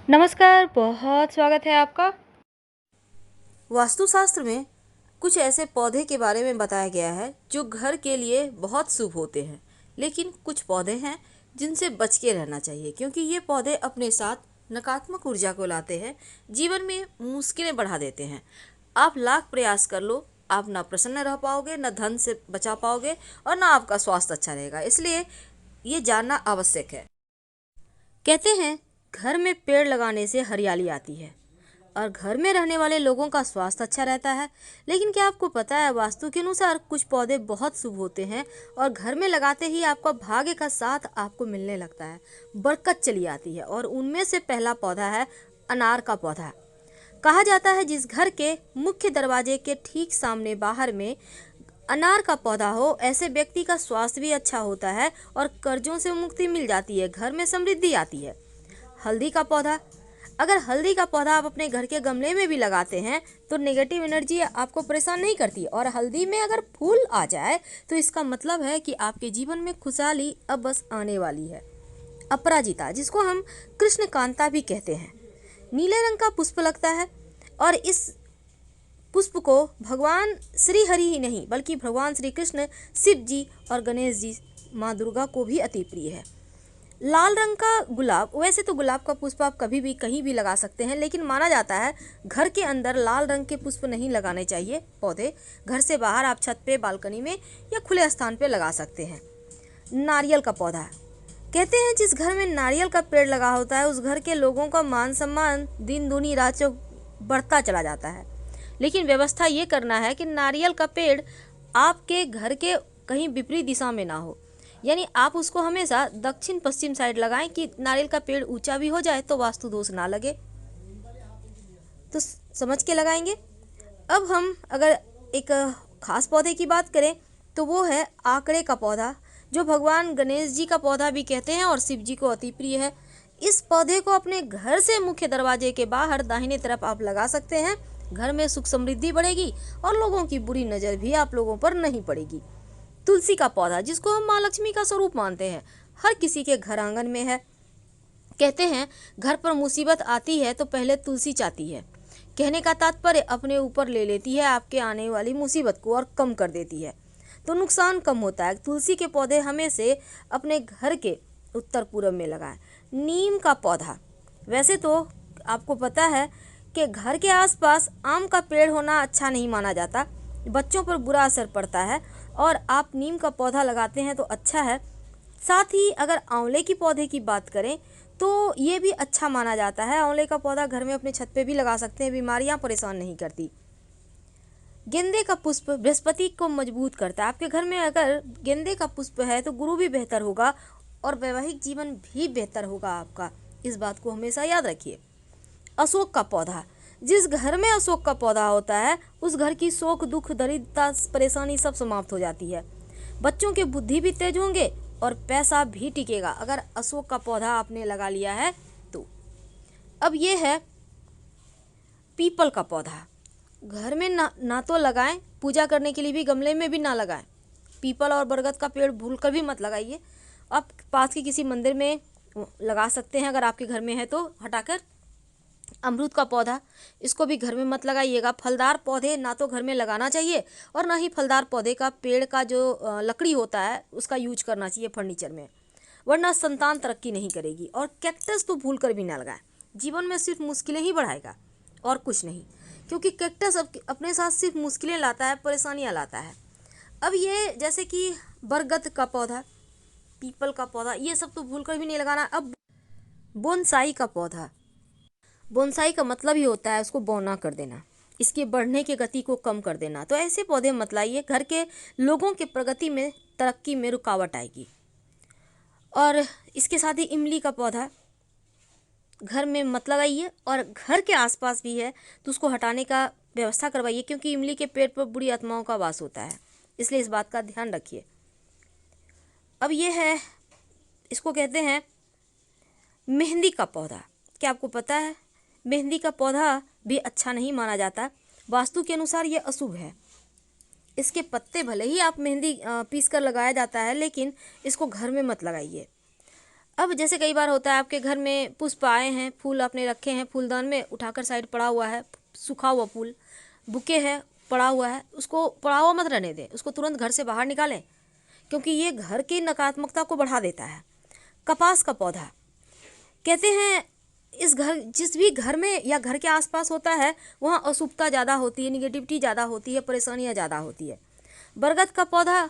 नमस्कार, बहुत स्वागत है आपका। वास्तुशास्त्र में कुछ ऐसे पौधे के बारे में बताया गया है जो घर के लिए बहुत शुभ होते हैं। लेकिन कुछ पौधे हैं जिनसे बच के रहना चाहिए, क्योंकि ये पौधे अपने साथ नकारात्मक ऊर्जा को लाते हैं, जीवन में मुश्किलें बढ़ा देते हैं। आप लाख प्रयास कर लो, आप ना प्रसन्न रह पाओगे, ना धन से बचा पाओगे और ना आपका स्वास्थ्य अच्छा रहेगा। इसलिए ये जानना आवश्यक है। कहते हैं घर में पेड़ लगाने से हरियाली आती है और घर में रहने वाले लोगों का स्वास्थ्य अच्छा रहता है। लेकिन क्या आपको पता है, वास्तु के अनुसार कुछ पौधे बहुत शुभ होते हैं और घर में लगाते ही आपका भाग्य का साथ आपको मिलने लगता है, बरकत चली आती है। और उनमें से पहला पौधा है अनार का पौधा। कहा जाता है जिस घर के मुख्य दरवाजे के ठीक सामने बाहर में अनार का पौधा हो, ऐसे व्यक्ति का स्वास्थ्य भी अच्छा होता है और कर्जों से मुक्ति मिल जाती है, घर में समृद्धि आती है। हल्दी का पौधा। अगर हल्दी का पौधा आप अपने घर के गमले में भी लगाते हैं तो नेगेटिव एनर्जी आपको परेशान नहीं करती, और हल्दी में अगर फूल आ जाए तो इसका मतलब है कि आपके जीवन में खुशहाली अब बस आने वाली है। अपराजिता, जिसको हम कृष्णकांता भी कहते हैं, नीले रंग का पुष्प लगता है और इस पुष्प को भगवान श्री हरि ही नहीं बल्कि भगवान श्री कृष्ण, शिव जी और गणेश जी, माँ दुर्गा को भी अति प्रिय है। लाल रंग का गुलाब। वैसे तो गुलाब का पुष्प आप कभी भी कहीं भी लगा सकते हैं, लेकिन माना जाता है घर के अंदर लाल रंग के पुष्प नहीं लगाने चाहिए। पौधे घर से बाहर आप छत पे, बालकनी में या खुले स्थान पे लगा सकते हैं। नारियल का पौधा। कहते हैं जिस घर में नारियल का पेड़ लगा होता है उस घर के लोगों का मान सम्मान दिन दूनी रात चौक बढ़ता चला जाता है। लेकिन व्यवस्था ये करना है कि नारियल का पेड़ आपके घर के कहीं विपरीत दिशा में ना हो, यानी आप उसको हमेशा दक्षिण पश्चिम साइड लगाएं कि नारियल का पेड़ ऊंचा भी हो जाए तो वास्तु दोष ना लगे। तो समझ के लगाएंगे। अब हम अगर एक खास पौधे की बात करें तो वो है आकड़े का पौधा, जो भगवान गणेश जी का पौधा भी कहते हैं और शिव जी को अति प्रिय है। इस पौधे को अपने घर से मुख्य दरवाजे के बाहर दाहिने तरफ आप लगा सकते हैं। घर में सुख समृद्धि बढ़ेगी और लोगों की बुरी नज़र भी आप लोगों पर नहीं पड़ेगी। तुलसी का पौधा, जिसको हम माँ लक्ष्मी का स्वरूप मानते हैं, हर किसी के घर आंगन में है। कहते हैं घर पर मुसीबत आती है तो पहले तुलसी चाहती है। कहने का तात्पर्य अपने ऊपर ले लेती है आपके आने वाली मुसीबत को और कम कर देती है, तो नुकसान कम होता है। तुलसी के पौधे हमें से अपने घर के उत्तर पूर्व में लगाएं। नीम का पौधा। वैसे तो आपको पता है कि घर के आसपास आम का पेड़ होना अच्छा नहीं माना जाता, बच्चों पर बुरा असर पड़ता है, और आप नीम का पौधा लगाते हैं तो अच्छा है। साथ ही अगर आंवले की पौधे की बात करें तो ये भी अच्छा माना जाता है। आंवले का पौधा घर में अपने छत पे भी लगा सकते हैं, बीमारियां परेशान नहीं करती। गेंदे का पुष्प बृहस्पति को मजबूत करता है। आपके घर में अगर गेंदे का पुष्प है तो गुरु भी बेहतर होगा और वैवाहिक जीवन भी बेहतर होगा आपका। इस बात को हमेशा याद रखिए। अशोक का पौधा। जिस घर में अशोक का पौधा होता है उस घर की शोक, दुख, दरिद्रता, परेशानी सब समाप्त हो जाती है। बच्चों के बुद्धि भी तेज होंगे और पैसा भी टिकेगा अगर अशोक का पौधा आपने लगा लिया है तो। अब ये है पीपल का पौधा। घर में ना तो लगाएं, पूजा करने के लिए भी गमले में भी ना लगाएं। पीपल और बरगद का पेड़ भूल कर भी मत लगाइए। आप पास के किसी मंदिर में लगा सकते हैं अगर आपके घर में है तो हटाकर। अमरूद का पौधा, इसको भी घर में मत लगाइएगा। फलदार पौधे ना तो घर में लगाना चाहिए और ना ही फलदार पौधे का पेड़ का जो लकड़ी होता है उसका यूज करना चाहिए फर्नीचर में, वरना संतान तरक्की नहीं करेगी। और कैक्टस तो भूल कर भी ना लगाएं, जीवन में सिर्फ मुश्किलें ही बढ़ाएगा और कुछ नहीं, क्योंकि कैक्टस अपने साथ सिर्फ मुश्किलें लाता है, परेशानियाँ लाता है। अब ये जैसे कि बरगद का पौधा, पीपल का पौधा, ये सब तो भूल कर भी नहीं लगाना। अब बोनसाई का पौधा। बोनसाई का मतलब ही होता है उसको बौना कर देना, इसके बढ़ने की गति को कम कर देना। तो ऐसे पौधे मत लाइए, घर के लोगों के प्रगति में, तरक्की में रुकावट आएगी। और इसके साथ ही इमली का पौधा घर में मत लगाइए, और घर के आसपास भी है तो उसको हटाने का व्यवस्था करवाइए, क्योंकि इमली के पेड़ पर बुरी आत्माओं का वास होता है, इसलिए इस बात का ध्यान रखिए। अब ये है, इसको कहते हैं मेहंदी का पौधा। क्या आपको पता है मेहंदी का पौधा भी अच्छा नहीं माना जाता, वास्तु के अनुसार ये अशुभ है। इसके पत्ते भले ही आप मेहंदी पीस कर लगाया जाता है, लेकिन इसको घर में मत लगाइए। अब जैसे कई बार होता है आपके घर में पुष्प आए हैं, फूल आपने रखे हैं फूलदान में, उठाकर साइड पड़ा हुआ है, सूखा हुआ फूल बुके है पड़ा हुआ है, उसको पड़ा हुआ मत रहने दें, उसको तुरंत घर से बाहर निकालें, क्योंकि ये घर की नकारात्मकता को बढ़ा देता है। कपास का पौधा, कहते हैं इस घर जिस भी घर में या घर के आसपास होता है वहाँ अशुभता ज़्यादा होती है, निगेटिविटी ज़्यादा होती है, परेशानियाँ ज़्यादा होती है। बरगद का पौधा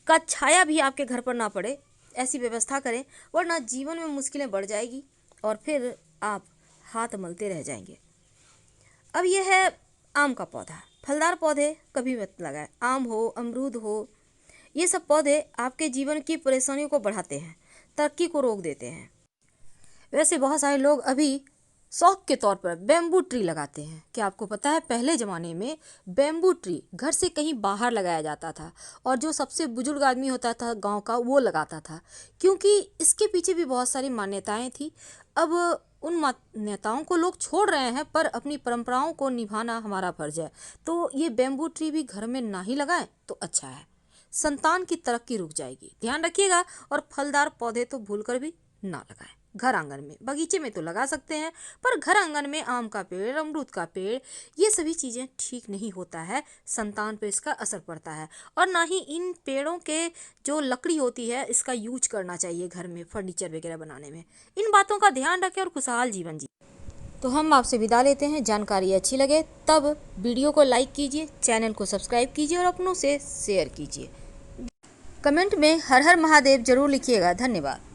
का छाया भी आपके घर पर ना पड़े, ऐसी व्यवस्था करें, वरना जीवन में मुश्किलें बढ़ जाएगी और फिर आप हाथ मलते रह जाएंगे। अब यह है आम का पौधा। फलदार पौधे कभी मत लगाएं, आम हो, अमरूद हो, ये सब पौधे आपके जीवन की परेशानियों को बढ़ाते हैं, तरक्की को रोक देते हैं। वैसे बहुत सारे लोग अभी शौक के तौर पर बैम्बू ट्री लगाते हैं। क्या आपको पता है पहले ज़माने में बैम्बू ट्री घर से कहीं बाहर लगाया जाता था और जो सबसे बुजुर्ग आदमी होता था गांव का वो लगाता था, क्योंकि इसके पीछे भी बहुत सारी मान्यताएं थी। अब उन मान्यताओं को लोग छोड़ रहे हैं, पर अपनी परंपराओं को निभाना हमारा फर्ज है। तो ये बैम्बू ट्री भी घर में ना ही लगाएं तो अच्छा है, संतान की तरक्की रुक जाएगी, ध्यान रखिएगा। और फलदार पौधे तो भूलकर भी ना लगाएं। घर आंगन में, बगीचे में तो लगा सकते हैं, पर घर आंगन में आम का पेड़, अमरूद का पेड़, ये सभी चीज़ें ठीक नहीं होता है, संतान पे इसका असर पड़ता है। और ना ही इन पेड़ों के जो लकड़ी होती है इसका यूज करना चाहिए घर में फर्नीचर वगैरह बनाने में। इन बातों का ध्यान रखें और खुशहाल जीवन जी। तो हम आपसे विदा लेते हैं। जानकारी अच्छी लगे तब वीडियो को लाइक कीजिए, चैनल को सब्सक्राइब कीजिए और अपनों से शेयर कीजिए। कमेंट में हर हर महादेव जरूर लिखिएगा। धन्यवाद।